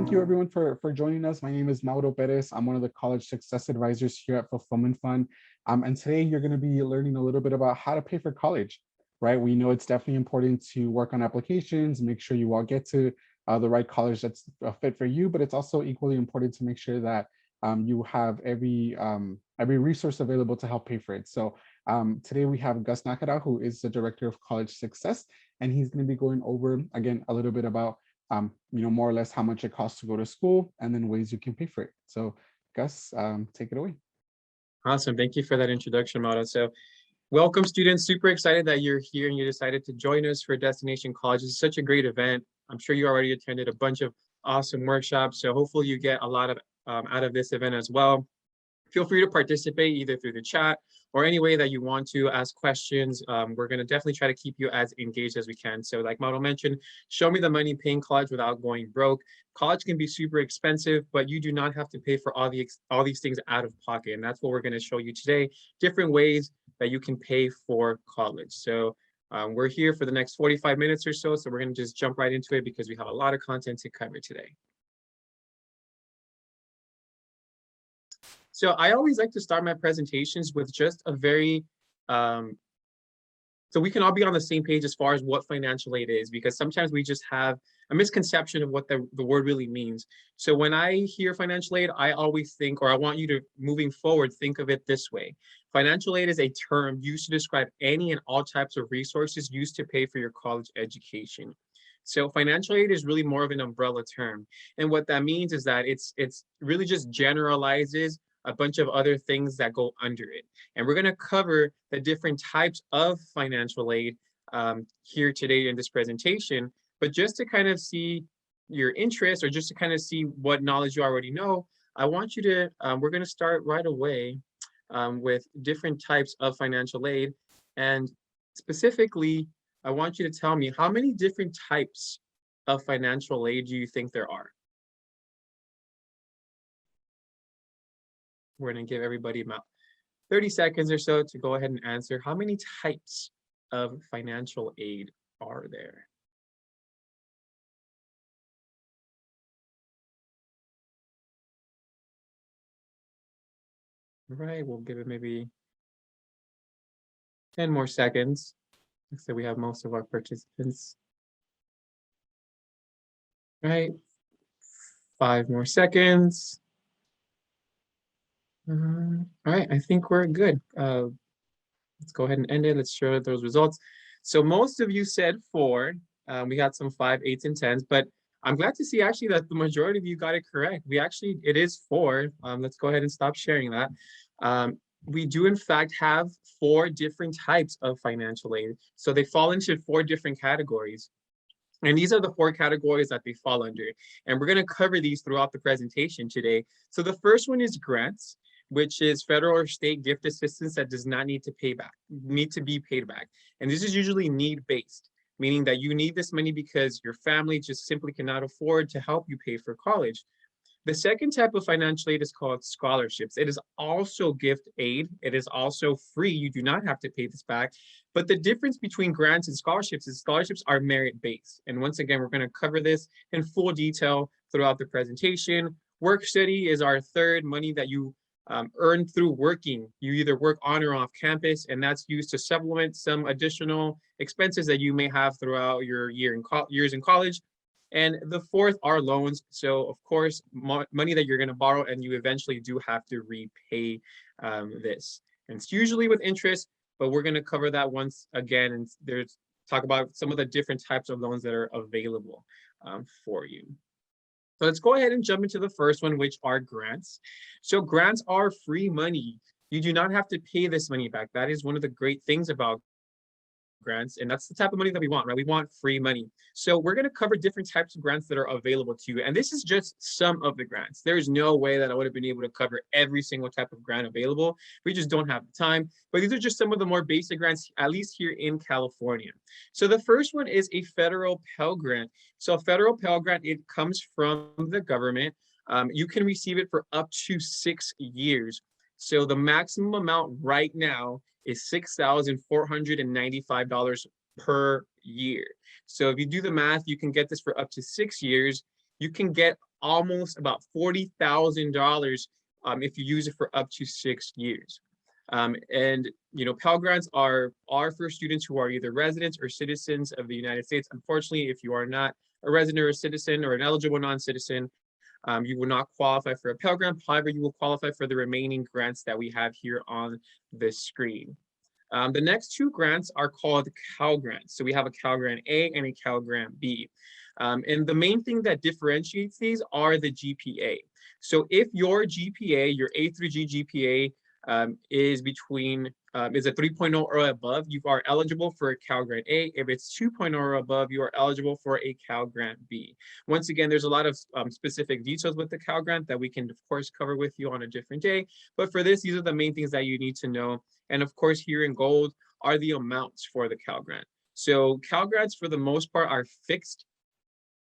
thank you everyone for joining us. My name is Mauro Perez. I'm one of the college success advisors here at Fulfillment Fund. And today you're going to be learning a little bit about how to pay for college, right? We know it's definitely important to work on applications, make sure you all get to the right college that's a fit for you, but it's also equally important to make sure that you have every resource available to help pay for it. So today we have Gus Najera, who is the Director of College Success, and he's going to be going over, again, a little bit about more or less how much it costs to go to school and then ways you can pay for it. So Gus, take it away. Awesome. Thank you for that introduction, Mara. So welcome, students. Super excited that you're here and you decided to join us for Destination College. It's such a great event. I'm sure you already attended a bunch of awesome workshops. So hopefully you get a lot of out of this event as well. Feel free to participate either through the chat or any way that you want to ask questions. We're going to definitely try to keep you as engaged as we can. So like Mauro mentioned, show me the money paying college without going broke. College can be super expensive, but you do not have to pay for all these things out of pocket. And that's what we're going to show you today, different ways that you can pay for college. So we're here for the next 45 minutes or so. So we're going to just jump right into it because we have a lot of content to cover today. So I always like to start my presentations with just a very, so we can all be on the same page as far as what financial aid is, because sometimes we just have a misconception of what the word really means. So when I hear financial aid, I always think, or I want you to, moving forward, think of it this way. Financial aid is a term used to describe any and all types of resources used to pay for your college education. So financial aid is really more of an umbrella term. And what that means is that it's really just generalizes a bunch of other things that go under it. And we're going to cover the different types of financial aid here today in this presentation. But just to kind of see your interest, or just to kind of see what knowledge you already know, I want you to, we're going to start right away with different types of financial aid. And specifically, I want you to tell me, how many different types of financial aid do you think there are? We're going to give everybody about 30 seconds or so to go ahead and answer. How many types of financial aid are there? All right, we'll give it maybe 10 more seconds. Looks like we have most of our participants. All right, 5 more seconds. All right, I think we're good. Let's go ahead and end it. Let's show those results. So most of you said 4. We got some 5, 8s, and 10s, but I'm glad to see actually that the majority of you got it correct. It is 4. Let's go ahead and stop sharing that. We do in fact have 4 different types of financial aid. So they fall into 4 different categories. And these are the 4 categories that they fall under. And we're going to cover these throughout the presentation today. So the first one is grants, which is federal or state gift assistance that does not need to be paid back. And this is usually need-based, meaning that you need this money because your family just simply cannot afford to help you pay for college. The second type of financial aid is called scholarships. It is also gift aid. It is also free. You do not have to pay this back. But the difference between grants and scholarships is scholarships are merit-based. And once again, we're going to cover this in full detail throughout the presentation. Work study is our third, money that you earn through working. You either work on or off campus, and that's used to supplement some additional expenses that you may have throughout your years in college. And the fourth are loans. So of course, money that you're going to borrow and you eventually do have to repay this. And it's usually with interest, but we're going to cover that once again and talk about some of the different types of loans that are available for you. So let's go ahead and jump into the first one, which are grants. So grants are free money. You do not have to pay this money back. That is one of the great things about grants, and that's the type of money that we want, right? We want free money. So we're going to cover different types of grants that are available to you, and this is just some of the grants. There's no way that I would have been able to cover every single type of grant available. We just don't have the time, but these are just some of the more basic grants, at least here in California. So the first one is a federal Pell Grant. So a federal Pell Grant, it comes from the government. You can receive it for up to 6 years. So the maximum amount right now is $6,495 per year. So if you do the math, you can get this for up to 6 years. You can get almost about $40,000 if you use it for up to 6 years. And Pell Grants are for students who are either residents or citizens of the United States. Unfortunately, if you are not a resident or a citizen or an eligible non-citizen, you will not qualify for a Pell Grant. However, you will qualify for the remaining grants that we have here on the screen. The next two grants are called Cal Grants. So we have a Cal Grant A and a Cal Grant B. And the main thing that differentiates these are the GPA. So if your GPA, your A through G GPA, is a 3.0 or above, you are eligible for a Cal Grant A. If it's 2.0 or above, you are eligible for a Cal Grant B. Once again, there's a lot of specific details with the Cal Grant that we can, of course, cover with you on a different day. But for this, these are the main things that you need to know. And of course, here in gold are the amounts for the Cal Grant. So Cal Grants, for the most part, are fixed,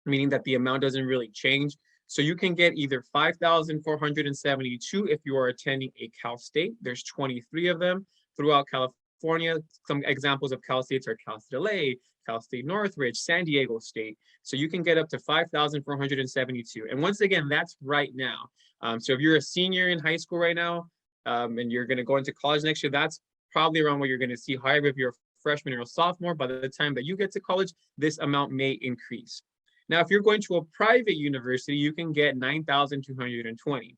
meaning that the amount doesn't really change. So you can get either 5,472 if you are attending a Cal State. There's 23 of them throughout California. Some examples of Cal States are Cal State LA, Cal State Northridge, San Diego State. So you can get up to 5,472. And once again, that's right now. So if you're a senior in high school right now, and you're going to go into college next year, that's probably around what you're going to see. However, if you're a freshman or a sophomore, by the time that you get to college, this amount may increase. Now, if you're going to a private university, you can get 9,220.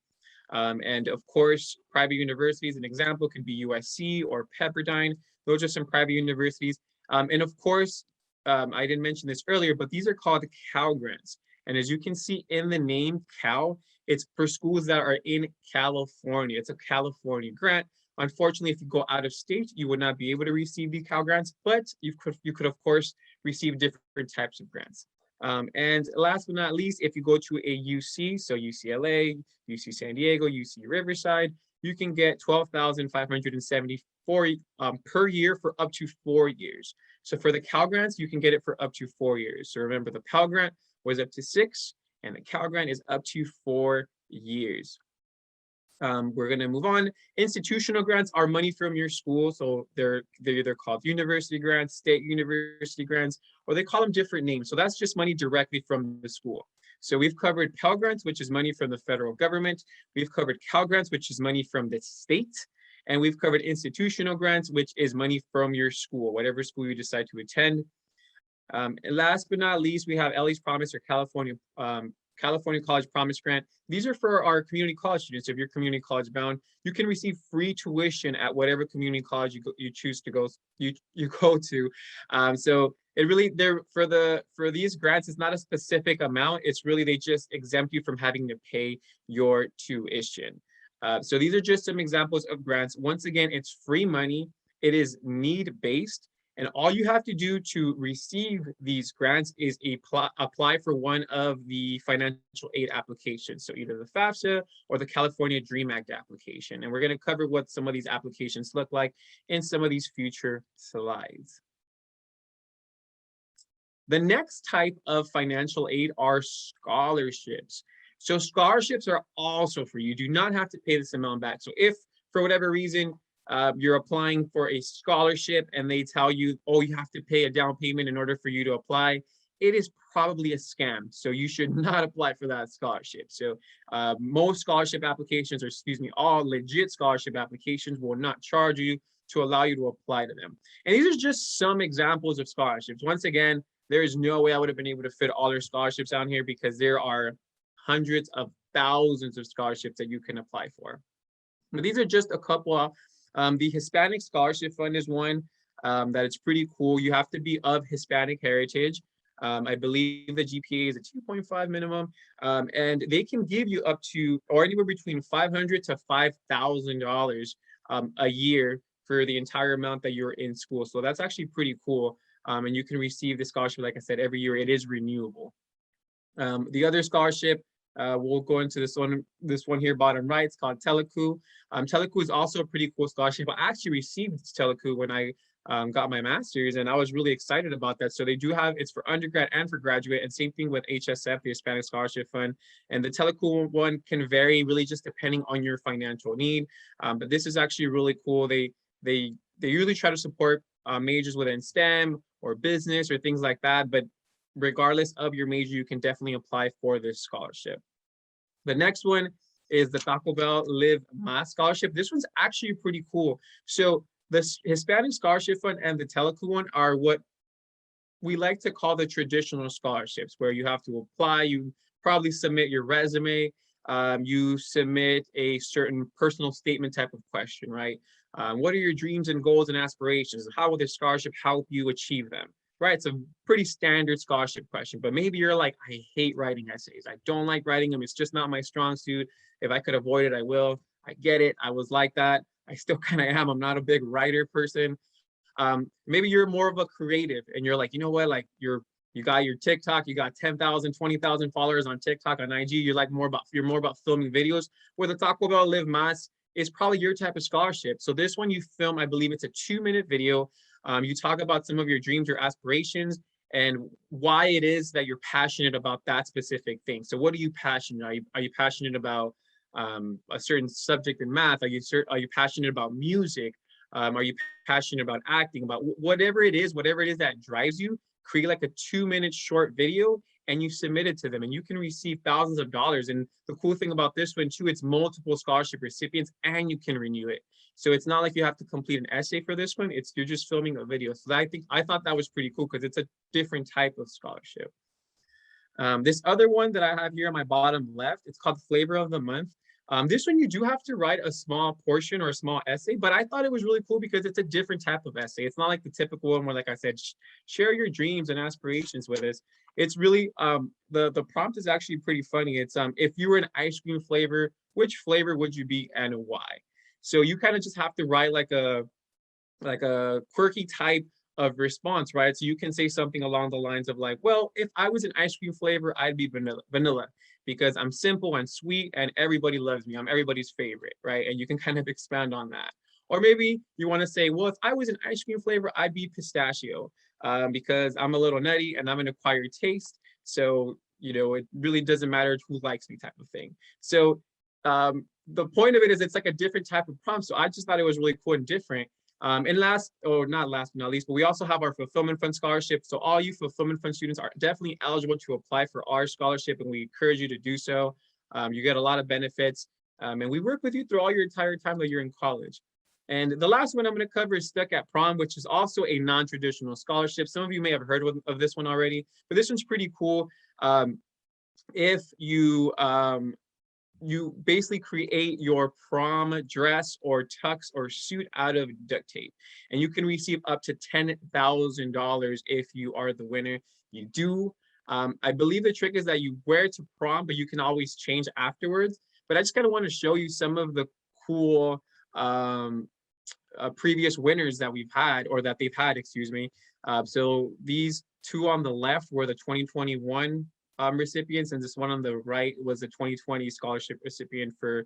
And of course, private universities, an example could be USC or Pepperdine. Those are some private universities. And of course, I didn't mention this earlier, but these are called Cal Grants. And as you can see in the name Cal, it's for schools that are in California. It's a California grant. Unfortunately, if you go out of state, you would not be able to receive the Cal Grants, but you could of course receive different types of grants. And last but not least, if you go to a UC, so UCLA, UC San Diego, UC Riverside, you can get 12,574 per year for up to 4 years. So for the Cal Grants, you can get it for up to 4 years. So remember, the Pell Grant was up to 6, and the Cal Grant is up to 4 years. We're going to move on. Institutional grants are money from your school. So they're either called university grants, state university grants, or they call them different names. So that's just money directly from the school. So we've covered Pell Grants, which is money from the federal government. We've covered Cal Grants, which is money from the state. And we've covered institutional grants, which is money from your school, whatever school you decide to attend. And last but not least, we have LA's Promise, or California College Promise Grant. These are for our community college students. If you're community college bound, you can receive free tuition at whatever community college you choose to go to. So it really, for these grants, it's not a specific amount. It's really, they just exempt you from having to pay your tuition. So these are just some examples of grants. Once again, it's free money. It is need-based. And all you have to do to receive these grants is apply for one of the financial aid applications. So either the Fafsa or the California Dream Act application. And we're going to cover what some of these applications look like in some of these future slides. The next type of financial aid are scholarships. So scholarships are also free. You do not have to pay this amount back. So if for whatever reason, you're applying for a scholarship and they tell you, oh, you have to pay a down payment in order for you to apply, it is probably a scam. So you should not apply for that scholarship. So most scholarship applications, or excuse me, all legit scholarship applications will not charge you to allow you to apply to them. And these are just some examples of scholarships. Once again, there is no way I would have been able to fit all their scholarships down here because there are hundreds of thousands of scholarships that you can apply for. But these are just a couple of the Hispanic Scholarship Fund is one that it's pretty cool. You have to be of Hispanic heritage. I believe the GPA is a 2.5 minimum, and they can give you up to, or anywhere between $500 to $5,000 a year for the entire amount that you're in school. So that's actually pretty cool. And you can receive the scholarship, like I said, every year. It is renewable. The other scholarship, we'll go into this one here, bottom right. It's called Telecu. Telecu is also a pretty cool scholarship. I actually received Telecu when I got my master's, and I was really excited about that. So they do have, it's for undergrad and for graduate, and same thing with HSF, the Hispanic Scholarship Fund. And the Telecu one can vary really just depending on your financial need. But this is actually really cool. They usually try to support majors within STEM or business or things like that. But regardless of your major, you can definitely apply for this scholarship. The next one is the Taco Bell Live Más Scholarship. This one's actually pretty cool. So the Hispanic Scholarship Fund and the Telecu one are what we like to call the traditional scholarships, where you have to apply, you probably submit your resume, you submit a certain personal statement type of question, right? What are your dreams and goals and aspirations? How will this scholarship help you achieve them? Right, it's a pretty standard scholarship question, but maybe you're like, I hate writing essays. I don't like writing them. It's just not my strong suit. If I could avoid it, I will. I get it. I was like that. I still kind of am. I'm not a big writer person. Maybe you're more of a creative and you're like, you know what, like you got your TikTok, you got 10,000, 20,000 followers on TikTok, on IG, you're more about filming videos, where the Taco Bell Live Más is probably your type of scholarship. So this one you film, I believe it's a 2-minute video. You talk about some of your dreams, your aspirations, and why it is that you're passionate about that specific thing. So what are you passionate? Are you passionate about a certain subject in math? Are you passionate about music? Are you passionate about acting, about whatever it is that drives you? Create like a 2-minute short video and you submit it to them, and you can receive thousands of dollars. And the cool thing about this one too, it's multiple scholarship recipients and you can renew it. So it's not like you have to complete an essay for this one. You're just filming a video. So I thought that was pretty cool because it's a different type of scholarship. This other one that I have here on my bottom left, it's called Flavor of the Month. This one you do have to write a small portion or a small essay, but I thought it was really cool because it's a different type of essay. It's not like the typical one where, like I said, share your dreams and aspirations with us. It's really, the prompt is actually pretty funny. It's, if you were an ice cream flavor, which flavor would you be and why? So you kind of just have to write like a quirky type of response, right? So you can say something along the lines of like, well, if I was an ice cream flavor, I'd be vanilla because I'm simple and sweet and everybody loves me. I'm everybody's favorite, right? And you can kind of expand on that. Or maybe you want to say, well, if I was an ice cream flavor, I'd be pistachio because I'm a little nutty and I'm an acquired taste. So, you know, it really doesn't matter who likes me type of thing. So the point of it is it's like a different type of prompt. So I just thought it was really cool and different. And last, or not last but not least, but we also have our Fulfillment Fund scholarship. So all you Fulfillment Fund students are definitely eligible to apply for our scholarship, and we encourage you to do so. You get a lot of benefits, and we work with you through all your entire time that you're in college. And the last one I'm going to cover is Stuck at Prom, which is also a non-traditional scholarship. Some of you may have heard of this one already, but this one's pretty cool. If you you basically create your prom dress or tux or suit out of duct tape, and you can receive up to $10,000 if you are the winner. You do. I believe the trick is that you wear it to prom, but you can always change afterwards. But I just kind of want to show you some of the cool previous winners that we've had, or that they've had, excuse me. So these two on the left were the 2021 recipients, and this one on the right was a 2020 scholarship recipient for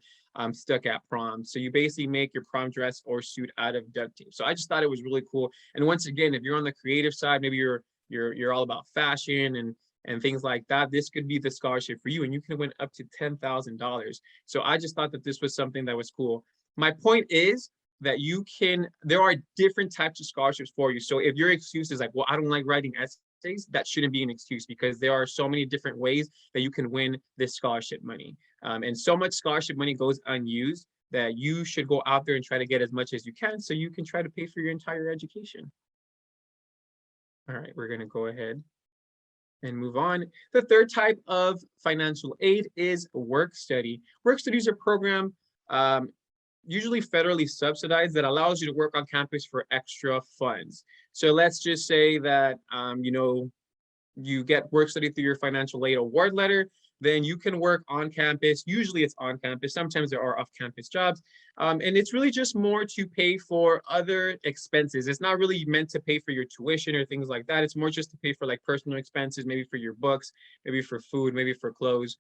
Stuck at Prom. So you basically make your prom dress or suit out of duct tape. So I just thought it was really cool. And once again, if you're on the creative side, maybe you're all about fashion and things like that, this could be the scholarship for you, and you can win up to $10,000. So I just thought that this was something that was cool. My point is that there are different types of scholarships for you. So if your excuse is like, well, I don't like writing essays, that shouldn't be an excuse, because there are so many different ways that you can win this scholarship money. And so much scholarship money goes unused that you should go out there and try to get as much as you can so you can try to pay for your entire education. All right, we're going to go ahead and move on. The third type of financial aid is work study. Work study is a program usually federally subsidized that allows you to work on campus for extra funds. So let's just say that you know, you get work study through your financial aid award letter, then you can work on campus. Usually it's on campus. Sometimes there are off-campus jobs. And it's really just more to pay for other expenses. It's not really meant to pay for your tuition or things like that. It's more just to pay for like personal expenses, maybe for your books, maybe for food, maybe for clothes.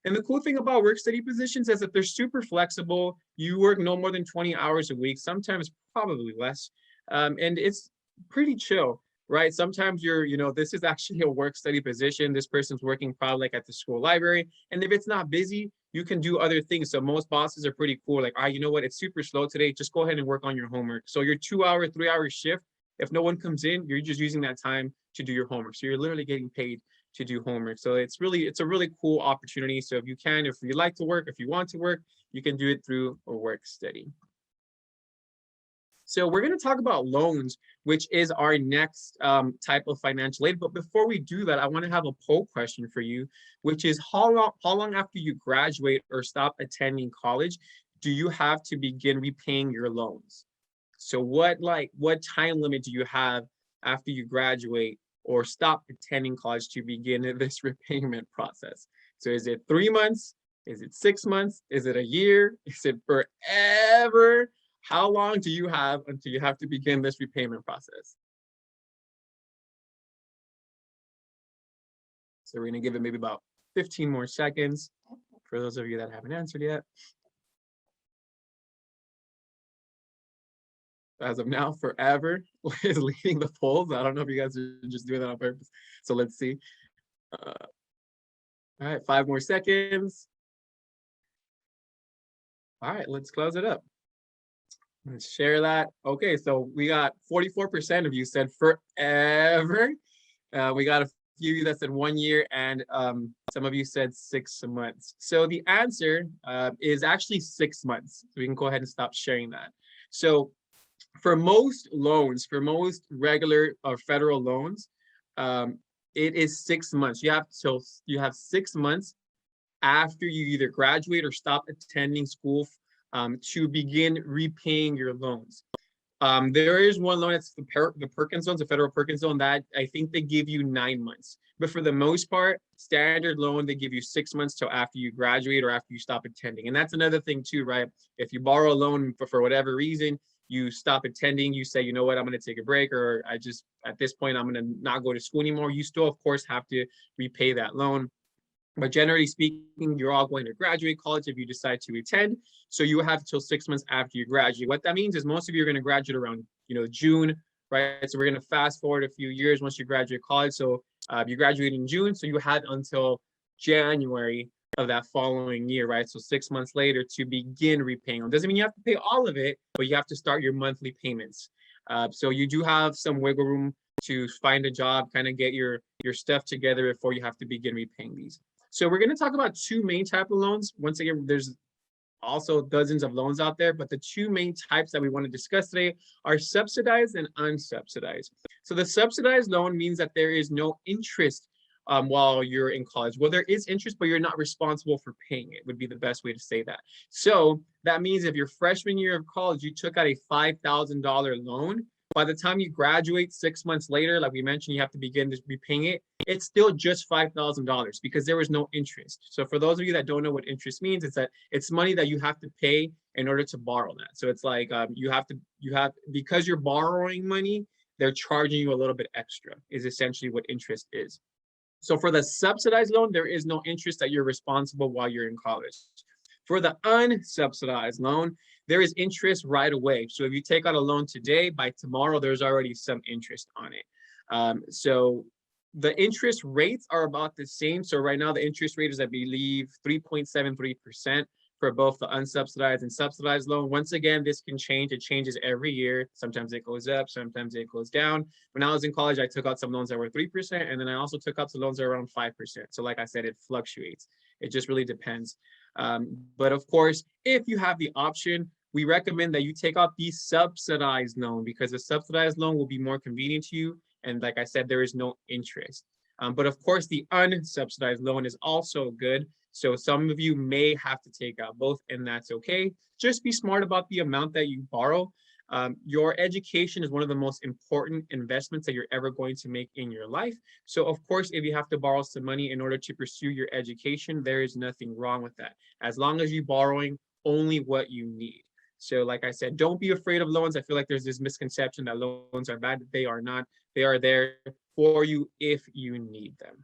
And the cool thing about work study positions is that they're super flexible. You work no more than 20 hours a week, sometimes probably less. And it's pretty chill, right? Sometimes you know, this is actually a work study position. This person's working probably like at the school library. And if it's not busy, you can do other things. So most bosses are pretty cool. Like, you know what? It's super slow today. Just go ahead and work on your homework. So your 2-hour, 3-hour shift, if no one comes in, you're just using that time to do your homework. So you're literally getting paid to do homework. So it's a really cool opportunity. So if you like to work, if you want to work, you can do it through a work study. So we're going to talk about loans, which is our next type of financial aid. But before we do that, I want to have a poll question for you, which is how long after you graduate or stop attending college do you have to begin repaying your loans? So what time limit do you have after you graduate or stop attending college to begin this repayment process? So is it 3 months? Is it 6 months? Is it a year? Is it forever? How long do you have until you have to begin this repayment process? So we're going to give it maybe about 15 more seconds for those of you that haven't answered yet. As of now, forever is leading the polls. I don't know if you guys are just doing that on purpose. So let's see. All right, 5 more seconds. All right, let's close it up. Let's share that. Okay, so we got 44% of you said forever. We got a few of you that said 1 year, and some of you said 6 months. So the answer is actually 6 months. So we can go ahead and stop sharing that. So for most loans, for most regular or federal loans, it is 6 months. You have 6 months after you either graduate or stop attending school to begin repaying your loans. There is one loan, it's the Perkins loans, the federal Perkins loan, that I think they give you 9 months. But for the most part, standard loan, they give you 6 months till after you graduate or after you stop attending. And that's another thing too, right? If you borrow a loan for whatever reason, you stop attending, you say, you know what, I'm going to take a break, or at this point, I'm going to not go to school anymore. You still, of course, have to repay that loan. But generally speaking, you're all going to graduate college if you decide to attend. So you have till 6 months after you graduate. What that means is most of you are going to graduate around, June, right? So we're going to fast forward a few years once you graduate college. So you graduate in June, so you had until January of that following year, right? So 6 months later to begin repaying. Doesn't mean you have to pay all of it, but you have to start your monthly payments. So you do have some wiggle room to find a job, kind of get your stuff together before you have to begin repaying these. So we're going to talk about 2 main types of loans. Once again, there's also dozens of loans out there, but the 2 main types that we want to discuss today are subsidized and unsubsidized. So the subsidized loan means that there is no interest while you're in college. Well, there is interest, but you're not responsible for paying it, would be the best way to say that. So that means if your freshman year of college, you took out a $5,000 loan, by the time you graduate 6 months later, like we mentioned, you have to begin repaying it. It's still just $5,000 because there was no interest. So for those of you that don't know what interest means, it's that it's money that you have to pay in order to borrow that. So it's like because you're borrowing money, they're charging you a little bit extra, is essentially what interest is. So for the subsidized loan, there is no interest that you're responsible while you're in college. For the unsubsidized loan, there is interest right away. So if you take out a loan today, by tomorrow, there's already some interest on it. So the interest rates are about the same. So right now, the interest rate is, I believe, 3.73% for both the unsubsidized and subsidized loan. Once again, this can change. It changes every year. Sometimes it goes up, sometimes it goes down. When I was in college, I took out some loans that were 3%, and then I also took out some loans that were around 5%. So like I said, it fluctuates. It just really depends. But of course, if you have the option, we recommend that you take out the subsidized loan because the subsidized loan will be more convenient to you. And like I said, there is no interest. But of course, the unsubsidized loan is also good. So some of you may have to take out both, and that's okay. Just be smart about the amount that you borrow. Your education is one of the most important investments that you're ever going to make in your life. So of course, if you have to borrow some money in order to pursue your education, there is nothing wrong with that. As long as you're borrowing only what you need. So like I said, don't be afraid of loans. I feel like there's this misconception that loans are bad. They are not. They are there for you if you need them.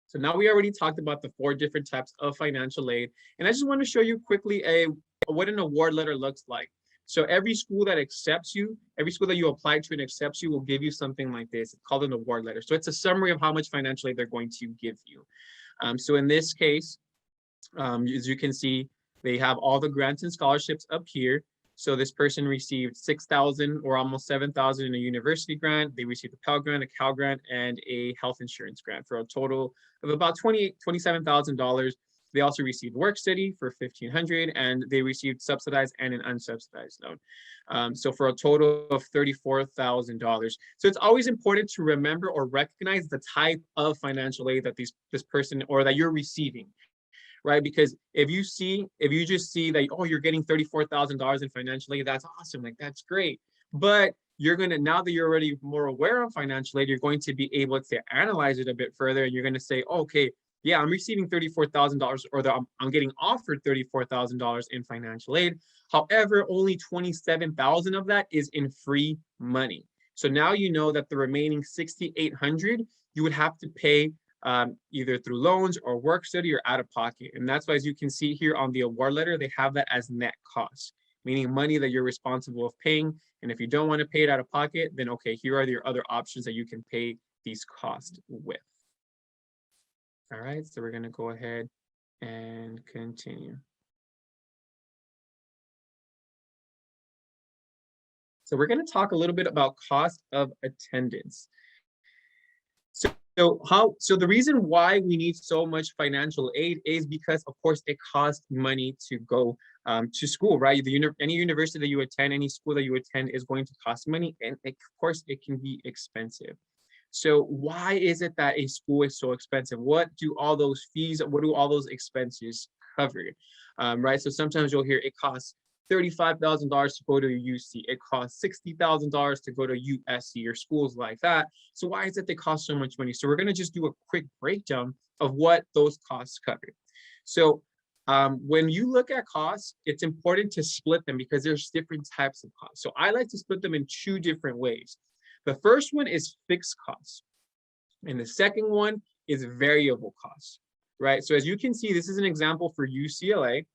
So now we already talked about the 4 different types of financial aid. And I just want to show you quickly what an award letter looks like. So every school that accepts you, every school that you apply to and accepts you will give you something like this. It's called an award letter. So it's a summary of how much financial aid they're going to give you. So in this case, as you can see, they have all the grants and scholarships up here. So this person received 6,000 or almost 7,000 in a university grant. They received a Pell Grant, a Cal Grant, and a health insurance grant for a total of about $27,000. They also received work study for $1,500, and they received subsidized and an unsubsidized loan. So for a total of $34,000. So it's always important to remember or recognize the type of financial aid that this person or that you're receiving, right? Because if you just see that, oh, you're getting $34,000 in financial aid, that's awesome, like that's great. But you're gonna, now that you're already more aware of financial aid, you're going to be able to analyze it a bit further, and you're going to say, oh, okay, yeah, I'm receiving $34,000, or I'm getting offered $34,000 in financial aid. However, only 27,000 of that is in free money. So now you know that the remaining 6,800 you would have to pay either through loans or work study or out of pocket. And that's why, as you can see here on the award letter, they have that as net costs, meaning money that you're responsible of paying. And if you don't want to pay it out of pocket, then okay, here are your other options that you can pay these costs with. All right, so we're going to go ahead and continue. So we're going to talk a little bit about cost of attendance. So the reason why we need so much financial aid is because, of course, it costs money to go to school, right? Any university that you attend, any school that you attend is going to cost money, and of course, it can be expensive. So why is it that a school is so expensive? What do all those fees, what do all those expenses cover? Right, so sometimes you'll hear it costs $35,000 to go to UC. It costs $60,000 to go to USC or schools like that. So why is it they cost so much money? So we're going to just do a quick breakdown of what those costs cover. So when you look at costs, it's important to split them because there's different types of costs. So I like to split them in two different ways. The first one is fixed costs, and the second one is variable costs, right? So as you can see, this is an example for UCLA,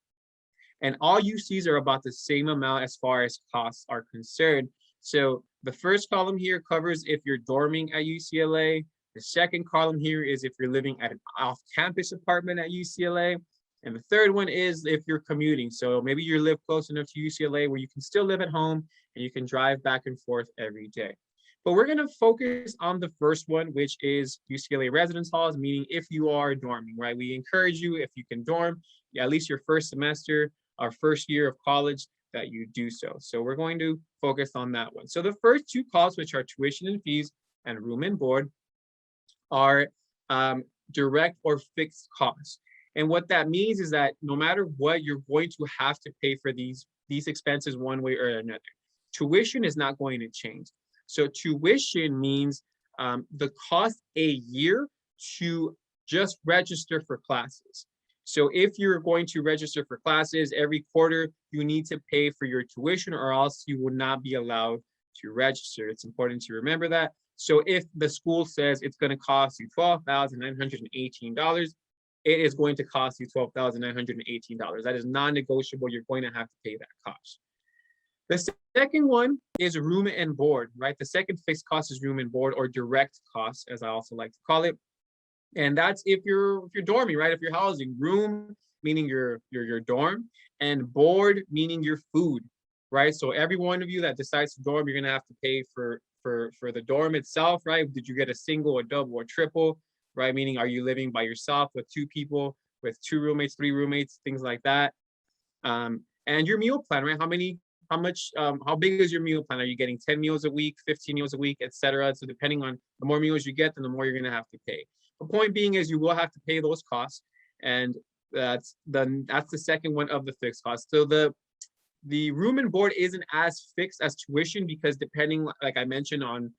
and all UCs are about the same amount as far as costs are concerned. So the first column here covers if you're dorming at UCLA. The second column here is if you're living at an off-campus apartment at UCLA. And the third one is if you're commuting. So maybe you live close enough to UCLA where you can still live at home and you can drive back and forth every day. But we're going to focus on the first one, which is UCLA residence halls, meaning if you are dorming, right? We encourage you, if you can dorm, at least your first semester, our first year of college, that you do so. So we're going to focus on that one. So the first two costs, which are tuition and fees and room and board, are direct or fixed costs. And what that means is that no matter what, you're going to have to pay for these expenses one way or another. Tuition is not going to change. So tuition means the cost a year to just register for classes. So if you're going to register for classes every quarter, you need to pay for your tuition or else you will not be allowed to register. It's important to remember that. So if the school says it's going to cost you $12,918, it is going to cost you $12,918. That is non-negotiable. You're going to have to pay that cost. The second one is room and board, right? The second fixed cost is room and board, or direct costs, as I also like to call it. And that's if you're dorming, right? If you're housing. Room meaning your dorm, and board meaning your food, right? So every one of you that decides to dorm, you're gonna have to pay for the dorm itself, right? Did you get a single, a double, or triple, right? Meaning, are you living by yourself with two people, with two roommates, three roommates, things like that. And your meal plan, right? How big is your meal plan? Are you getting 10 meals a week, 15 meals a week, etc.? So depending on the more meals you get, then the more you're gonna have to pay. The point being is you will have to pay those costs, and that's the second one of the fixed costs. So the room and board isn't as fixed as tuition because depending, like I mentioned, on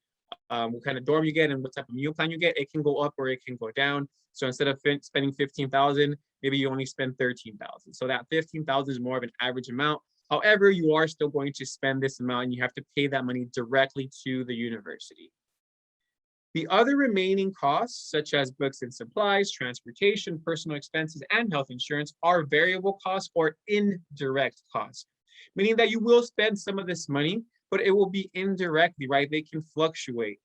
what kind of dorm you get and what type of meal plan you get, it can go up or it can go down. So instead of spending $15,000, maybe you only spend $13,000. So that $15,000 is more of an average amount. However, you are still going to spend this amount and you have to pay that money directly to the university. The other remaining costs, such as books and supplies, transportation, personal expenses, and health insurance, are variable costs or indirect costs, meaning that you will spend some of this money, but it will be indirectly, right? They can fluctuate.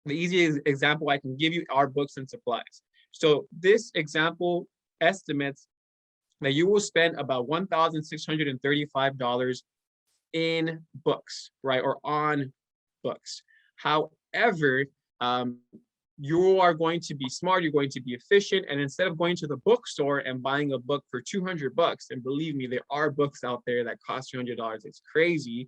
The easiest example I can give you are books and supplies. So this example estimates that you will spend about $1,635 in books, right, or on books. However, you are going to be smart, you're going to be efficient, and instead of going to the bookstore and buying a book for $200, and believe me, there are books out there that cost $200, it's crazy.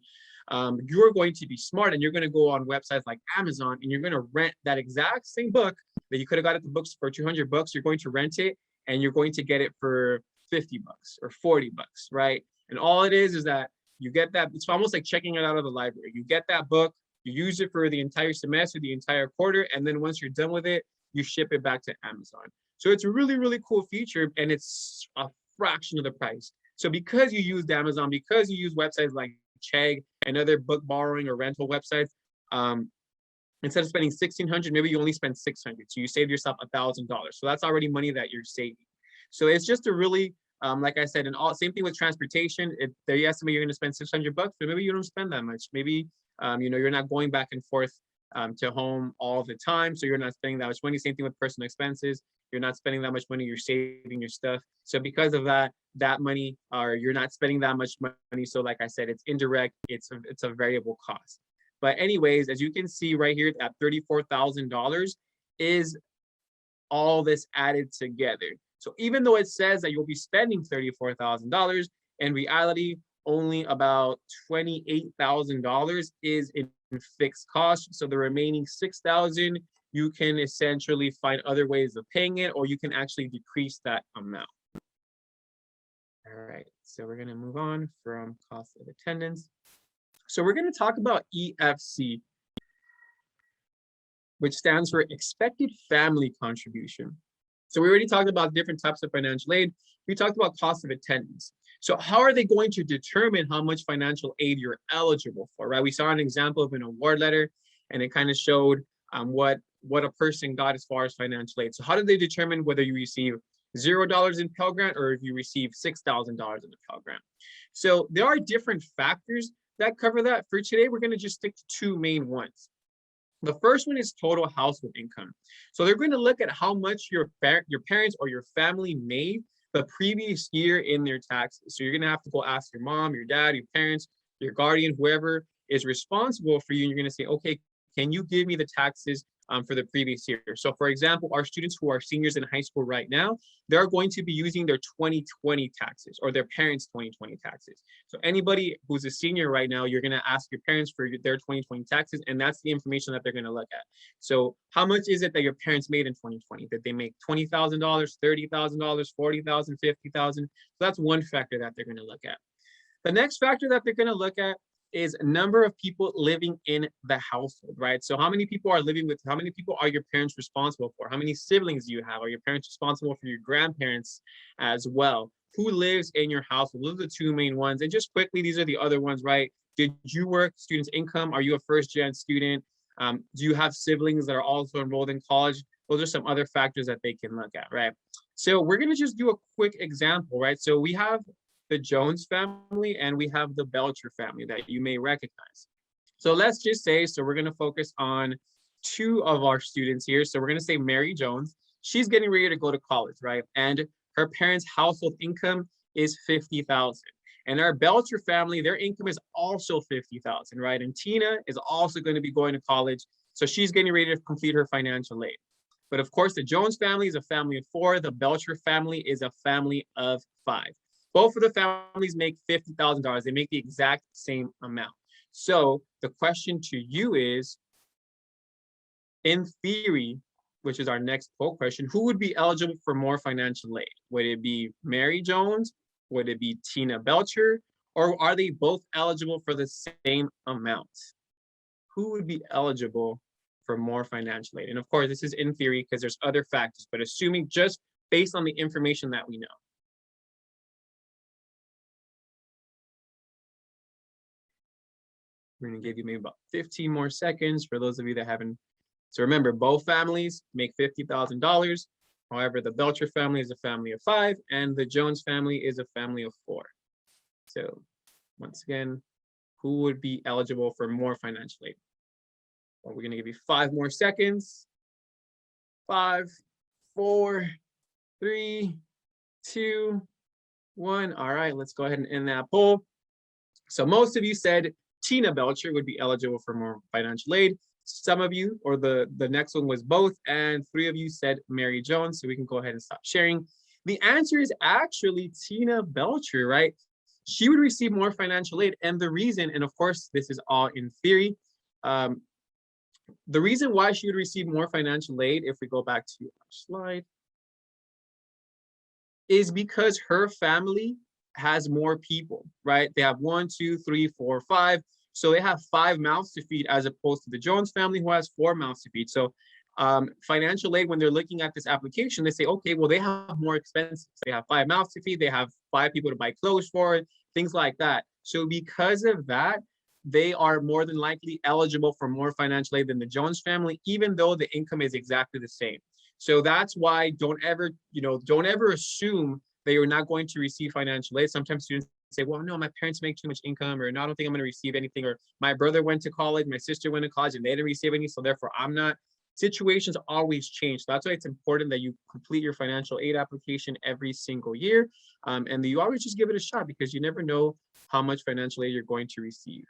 You're going to be smart and you're going to go on websites like Amazon and you're going to rent that exact same book that you could have got at the books for $200. You're going to rent it and you're going to get it for $50 or $40, right? And all it is that you get that, it's almost like checking it out of the library. You get that book, you use it for the entire semester, the entire quarter, and then once you're done with it, you ship it back to Amazon. So it's a really, really cool feature, and it's a fraction of the price. So because you use Amazon, because you use websites like Chegg and other book borrowing or rental websites, instead of spending $1,600, maybe you only spend $600. So you save yourself $1,000. So that's already money that you're saving. So it's just a really, like I said, and all same thing with transportation. They estimate you're going to spend $600, but maybe you don't spend that much. Maybe you're not going back and forth to home all the time, so you're not spending that much money. Same thing with personal expenses. You're not spending that much money. You're saving your stuff. So because of that money, or you're not spending that much money. So like I said, it's indirect. It's a variable cost. But anyways, as you can see right here, at $34,000 is all this added together. So even though it says that you'll be spending $34,000, in reality, only about $28,000 is in fixed costs. So the remaining $6,000, you can essentially find other ways of paying it, or you can actually decrease that amount. All right, so we're gonna move on from cost of attendance. So we're gonna talk about EFC, which stands for expected family contribution. So we already talked about different types of financial aid. We talked about cost of attendance. So how are they going to determine how much financial aid you're eligible for, right? We saw an example of an award letter, and it kind of showed what a person got as far as financial aid. So how do they determine whether you receive $0 in Pell Grant or if you receive $6,000 in the Pell Grant? So there are different factors that cover that. For today, we're going to just stick to two main ones. The first one is total household income. So they're going to look at how much your parents or your family made the previous year in their taxes. So you're going to have to go ask your mom, your dad, your parents, your guardian, whoever is responsible for you. And you're going to say, okay, can you give me the taxes for the previous year? So for example, our students who are seniors in high school right now, they're going to be using their 2020 taxes or their parents' 2020 taxes. So anybody who's a senior right now, you're going to ask your parents for their 2020 taxes, and that's the information that they're going to look at. So how much is it that your parents made in 2020? Did they make $20,000, $30,000, $40,000, $50,000? So that's one factor that they're going to look at. The next factor that they're going to look at is number of people living in the household, right? So how many people are living with, how many people are your parents responsible for? How many siblings do you have? Are your parents responsible for your grandparents as well? Who lives in your household? Those are the two main ones. And just quickly, these are the other ones, right? Did you work? Students' income? Are you a first-gen student? Do you have siblings that are also enrolled in college? Those are some other factors that they can look at, right? So we're gonna just do a quick example, right? So we have the Jones family and we have the Belcher family that you may recognize. So let's just say, so we're going to focus on two of our students here. So we're going to say Mary Jones. She's getting ready to go to college, right? And her parents' household income is $50,000. And our Belcher family, their income is also $50,000, right? And Tina is also going to be going to college. So she's getting ready to complete her financial aid. But of course, the Jones family is a family of 4. The Belcher family is a family of 5. Both of the families make $50,000. They make the exact same amount. So the question to you is, in theory, which is our next poll question, who would be eligible for more financial aid? Would it be Mary Jones? Would it be Tina Belcher? Or are they both eligible for the same amount? Who would be eligible for more financial aid? And of course, this is in theory because there's other factors, but assuming just based on the information that we know. We're going to give you maybe about 15 more seconds for those of you that haven't. So remember, both families make $50,000. However, the Belcher family is a family of 5 and the Jones family is a family of 4. So once again, who would be eligible for more financial aid? Well, we're going to give you 5 more seconds. 5, 4, 3, 2, 1. All right, let's go ahead and end that poll. So most of you said Tina Belcher would be eligible for more financial aid. Some of you, or the next one was both, and 3 of you said Mary Jones, so we can go ahead and stop sharing. The answer is actually Tina Belcher, right? She would receive more financial aid, and the reason, and of course, this is all in theory, the reason why she would receive more financial aid, if we go back to our slide, is because her family has more people, right? They have 1, 2, 3, 4, 5. So they have 5 mouths to feed as opposed to the Jones family who has 4 mouths to feed. So financial aid, when they're looking at this application, they say, okay, well, they have more expenses. They have 5 mouths to feed. They have 5 people to buy clothes for, things like that. So because of that, they are more than likely eligible for more financial aid than the Jones family, even though the income is exactly the same. So that's why don't ever assume that you're not going to receive financial aid. Sometimes students say, well, no, my parents make too much income, or no, I don't think I'm going to receive anything, or my brother went to college, my sister went to college, and they didn't receive any, so therefore I'm not. Situations always change. So that's why it's important that you complete your financial aid application every single year, and that you always just give it a shot, because you never know how much financial aid you're going to receive.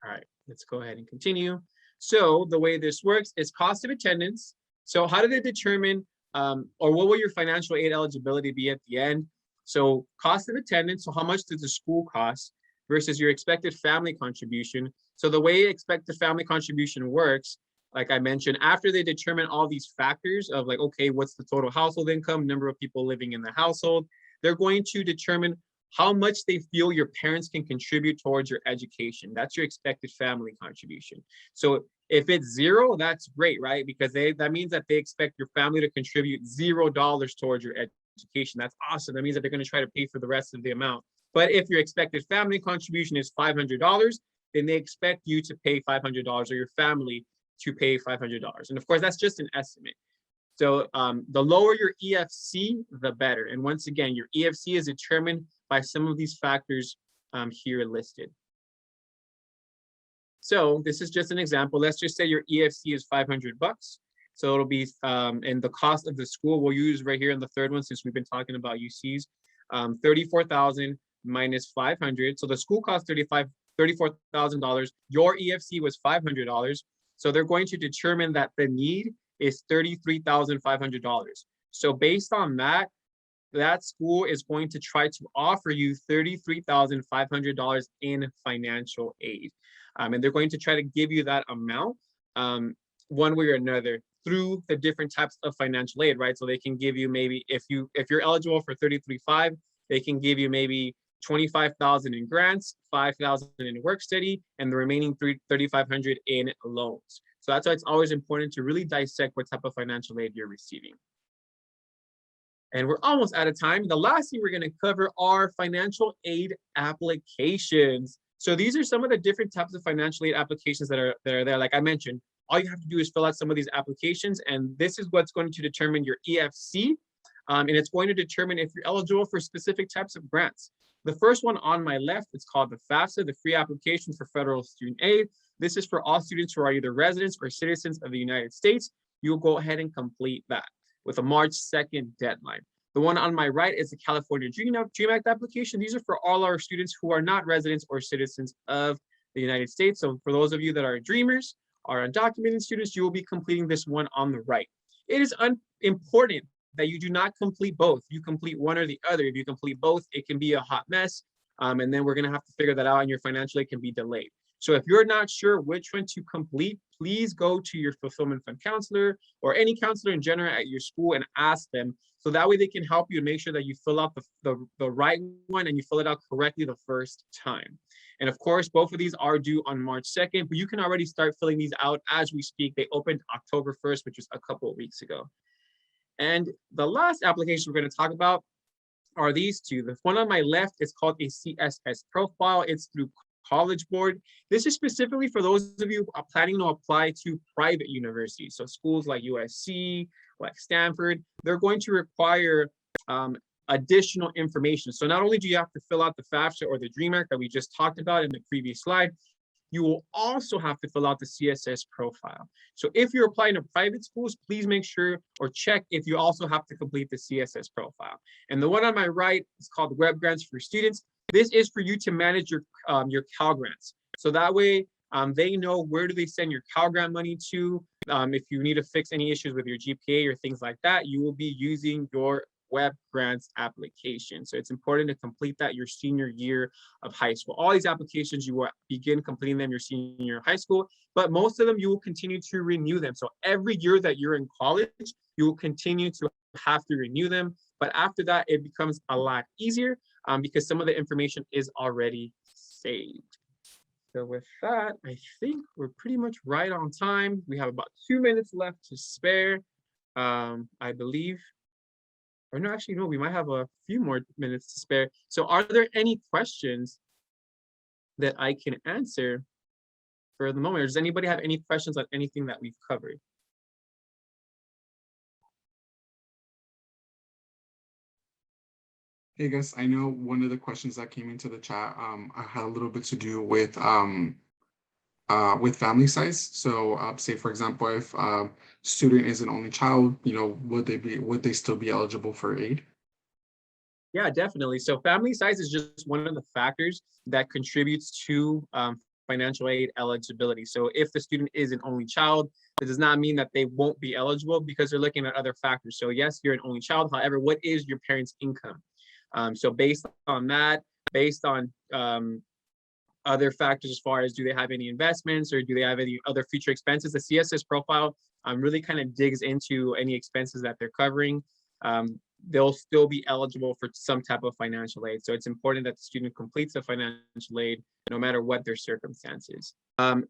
All right, let's go ahead and continue. So the way this works is cost of attendance. So how do they determine, or what will your financial aid eligibility be at the end? So cost of attendance, so how much does the school cost versus your expected family contribution. So the way expected family contribution works, like I mentioned, after they determine all these factors of like, okay, what's the total household income, number of people living in the household, they're going to determine how much they feel your parents can contribute towards your education. That's your expected family contribution. So if it's 0, that's great, right? Because that means that they expect your family to contribute $0 towards your education. That's awesome. That means that they're going to try to pay for the rest of the amount. But if your expected family contribution is $500, then they expect you to pay $500, or your family to pay $500. And of course, that's just an estimate. So the lower your EFC, the better. And once again, your EFC is determined by some of these factors here listed. So this is just an example. Let's just say your EFC is $500. So it'll be, and the cost of the school we'll use right here in the third one, since we've been talking about UCs, 34,000 minus 500. So the school cost $34,000. Your EFC was $500. So they're going to determine that the need is $33,500. So based on that, that school is going to try to offer you $33,500 in financial aid. And they're going to try to give you that amount one way or another through the different types of financial aid, right? So they can give you maybe, if you're eligible for $33,500, they can give you maybe $25,000 in grants, $5,000 in work study, and the remaining $3,500 in loans. So that's why it's always important to really dissect what type of financial aid you're receiving. And we're almost out of time. The last thing we're going to cover are financial aid applications. So these are some of the different types of financial aid applications that are there. Like I mentioned, all you have to do is fill out some of these applications, and this is what's going to determine your EFC, and it's going to determine if you're eligible for specific types of grants. The first one on my left, it's called the Fafsa, the Free Application for Federal Student Aid. This is for all students who are either residents or citizens of the United States. You'll go ahead and complete that with a March 2nd deadline. The one on my right is the California Dream Act application. These are for all our students who are not residents or citizens of the United States. So for those of you that are dreamers, are undocumented students, you will be completing this one on the right. It is important that you do not complete both. You complete one or the other. If you complete both, it can be a hot mess. And then we're going to have to figure that out, and your financial aid can be delayed. So if you're not sure which one to complete, please go to your fulfillment fund counselor or any counselor in general at your school and ask them. So that way they can help you and make sure that you fill out the right one and you fill it out correctly the first time. And of course, both of these are due on March 2nd, but you can already start filling these out as we speak. They opened October 1st, which was a couple of weeks ago. And the last application we're going to talk about are these two. The one on my left is called a Css Profile. It's through College Board. This is specifically for those of you planning to apply to private universities. So schools like USC, like Stanford, they're going to require additional information. So not only do you have to fill out the FAFSA or the DREAM Act that we just talked about in the previous slide, you will also have to fill out the CSS profile. So if you're applying to private schools, please make sure or check if you also have to complete the CSS profile. And the one on my right is called Web Grants for Students. This is for you to manage your Pell Grants. So that way they know where do they send your Pell Grant money to. If you need to fix any issues with your GPA or things like that, you will be using your Web Grants application. So it's important to complete that your senior year of high school. All these applications, you will begin completing them your senior year of high school, but most of them you will continue to renew them. So every year that you're in college, you will continue to have to renew them. But after that, it becomes a lot easier because some of the information is already saved. So with that, I think we're pretty much right on time. We have about 2 minutes left to spare, I believe. Or no, actually, no, we might have a few more minutes to spare. So are there any questions that I can answer for the moment? Or does anybody have any questions on anything that we've covered? Hey Gus, I know one of the questions that came into the chat had a little bit to do with family size. So say for example, if student is an only child, would they still be eligible for aid? Yeah, definitely. So family size is just one of the factors that contributes to financial aid eligibility. So if the student is an only child, that does not mean that they won't be eligible because they're looking at other factors. So yes, you're an only child. However, what is your parents' income? So based on that, based on other factors as far as do they have any investments or do they have any other future expenses, the CSS profile really kind of digs into any expenses that they're covering. They'll still be eligible for some type of financial aid. So it's important that the student completes the financial aid no matter what their circumstances.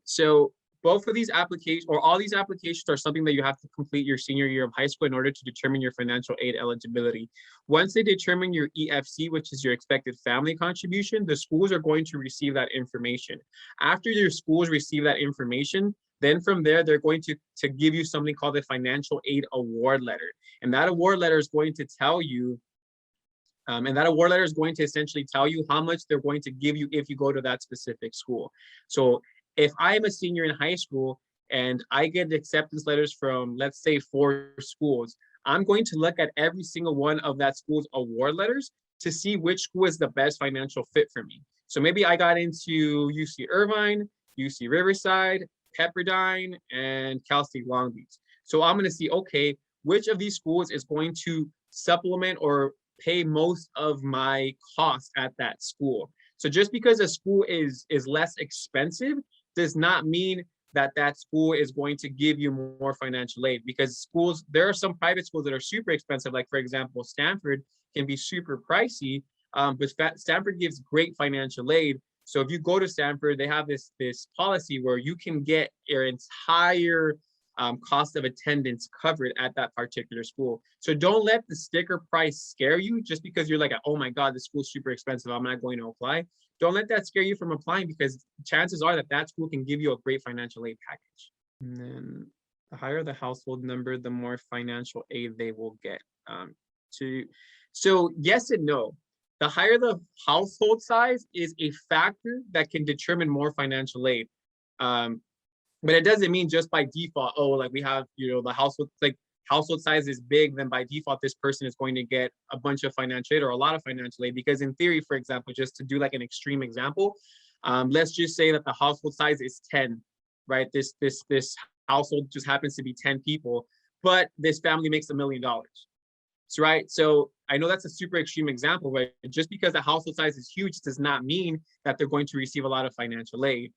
So both of these applications or all these applications are something that you have to complete your senior year of high school in order to determine your financial aid eligibility. Once they determine your EFC, which is your expected family contribution, the schools are going to receive that information. After your schools receive that information, then from there, they're going to give you something called a financial aid award letter. And that award letter is going to tell you, essentially tell you how much they're going to give you if you go to that specific school. So if I'm a senior in high school and I get acceptance letters from, let's say, 4 schools, I'm going to look at every single one of that school's award letters to see which school is the best financial fit for me. So maybe I got into UC Irvine, UC Riverside, Pepperdine, and Cal State Long Beach. So I'm going to see, okay, which of these schools is going to supplement or pay most of my costs at that school. So just because a school is less expensive does not mean that that school is going to give you more financial aid, because schools, there are some private schools that are super expensive. Like for example, Stanford can be super pricey, but Stanford gives great financial aid. So if you go to Stanford, they have this policy where you can get your entire cost of attendance covered at that particular school. So don't let the sticker price scare you just because you're like, oh my God, the school's super expensive, I'm not going to apply. Don't let that scare you from applying, because chances are that that school can give you a great financial aid package. And then the higher the household number, the more financial aid they will get. So yes and no. The higher the household size is a factor that can determine more financial aid. But it doesn't mean just by default, oh, like we have, the household, like household size is big, then by default, this person is going to get a bunch of financial aid or a lot of financial aid. Because in theory, for example, just to do like an extreme example, let's just say that the household size is 10, right? This household just happens to be 10 people, but this family makes $1 million. So, right. So I know that's a super extreme example, but just because the household size is huge does not mean that they're going to receive a lot of financial aid.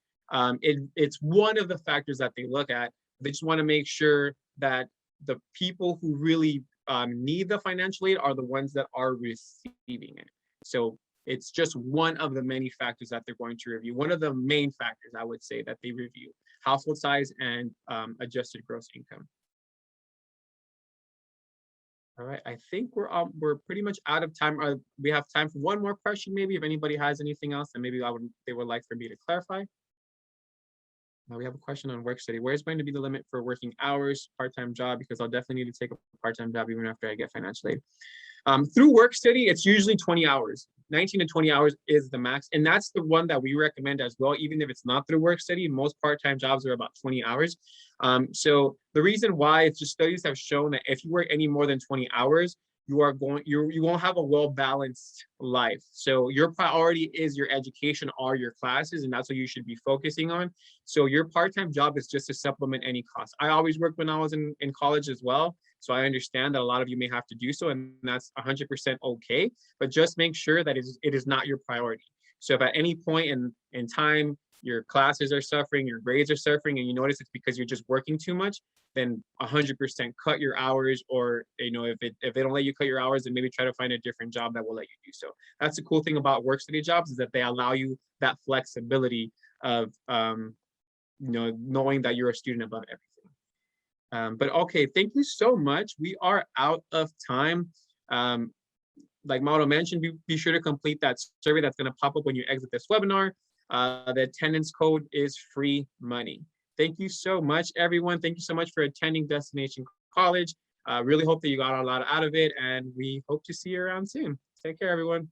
It's one of the factors that they look at. They just want to make sure that the people who really need the financial aid are the ones that are receiving it. So it's just one of the many factors that they're going to review. One of the main factors, I would say, that they review: household size and adjusted gross income. All right, I think we're pretty much out of time. We have time for one more question, maybe, if anybody has anything else that maybe they would like for me to clarify. Now we have a question on work study. Where's going to be the limit for working hours, part-time job? Because I'll definitely need to take a part-time job even after I get financial aid. Through work study, it's usually 20 hours. 19 to 20 hours is the max. And that's the one that we recommend as well, even if it's not through work study. Most part-time jobs are about 20 hours. So the reason why, it's just studies have shown that if you work any more than 20 hours, you won't have a well-balanced life. So your priority is your education or your classes, and that's what you should be focusing on. So your part-time job is just to supplement any costs. I always worked when I was in college as well. So I understand that a lot of you may have to do so, and that's 100% okay, but just make sure that it is not your priority. So if at any point in time, your classes are suffering, your grades are suffering, and you notice it's because you're just working too much, then 100% cut your hours, or if they don't let you cut your hours, then maybe try to find a different job that will let you do so. That's the cool thing about work study jobs, is that they allow you that flexibility of knowing that you're a student above everything. But okay, thank you so much. We are out of time. Like Mauro mentioned, be sure to complete that survey that's going to pop up when you exit this webinar. The attendance code is free money. Thank you so much, everyone. Thank you so much for attending Destination College. Really hope that you got a lot out of it, and we hope to see you around soon. Take care, everyone.